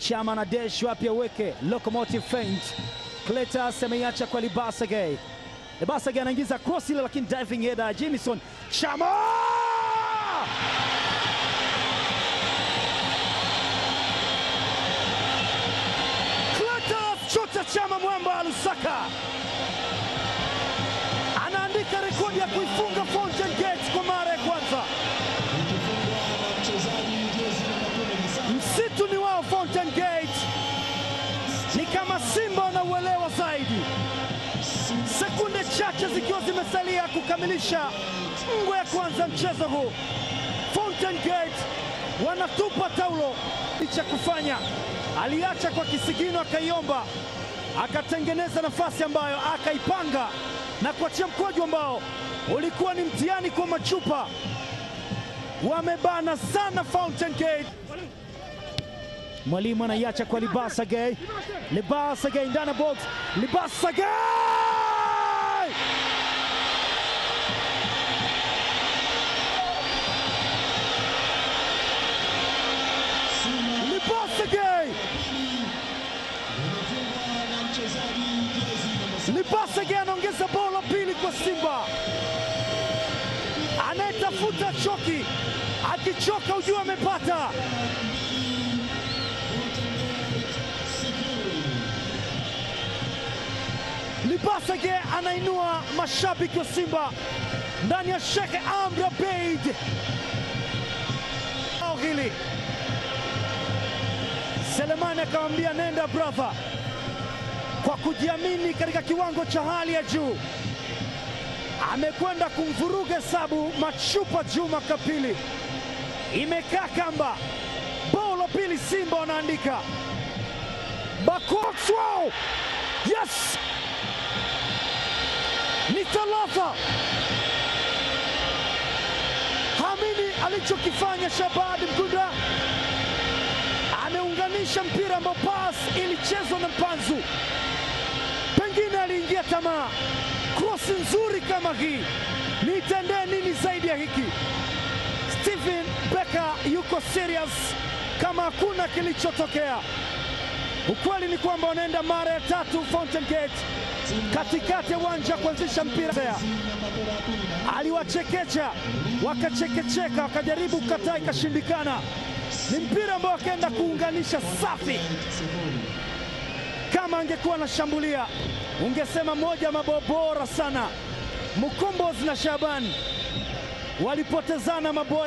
Chama na dash wapi aweke locomotive feint. Cletus ameiacha kwa Libasage. Libasage anaingiza cross ile lakini diving header Jamison Chama! Cletus chota Chama mwamba Lusaka. Anaandika rekodi ya kuifunga Fountain Gate kwa mara ya kwanza. Msitu ni wao Fountain Gate. Ni kama Simba wanauelewa zaidi. Sekunde chache zikiwa zimesalia kukamilisha ngwe ya kwanza mchezo huu. Fountain Gate wanatupa taulo cha kufanya. Aliacha kwa kisigino akaiomba. Akatengeneza nafasi ambayo akaipanga na kuachia mkwaju ambao ulikuwa ni mtihani kwa machupa. Wamebana sana Fountain Gate. Mwalimu anaiacha kwa Libasage. Libasage ndani box. Libasage! Libasage! Libasage anaongeza bao la pili kwa Simba. Anayetafuta choki, akichoka ujua amepata. Libasage anainua mashabiki wa Simba ndani ya Sheikh Amri Abeid. Hili Selemani akamwambia nenda brother, kwa kujiamini katika kiwango cha hali ya juu. Amekwenda kumvuruga hesabu machupa Juma Kapili. Imekaa kamba. Bao la pili Simba wanaandika. Bakotswao! Yes! Ni thalatha. Hamini alichokifanya Shabad Mgunda. Ameunganisha mpira ambao pass ilichezwa na Mpanzu. Pengine aliingia tamaa. Cross nzuri kama hii. Nitendee nini zaidi ya hiki? Steven Becker yuko serious kama hakuna kilichotokea. Ukweli ni kwamba wanaenda mara ya tatu Fountain Gate katikati ya uwanja kuanzisha mpira. Aliwachekecha, wakachekecheka, wakajaribu kukataa ikashindikana. Ni mpira ambao akaenda kuunganisha safi. Kama angekuwa anashambulia ungesema moja mabao bora sana. Mukombozi na Shaban walipotezana mabao.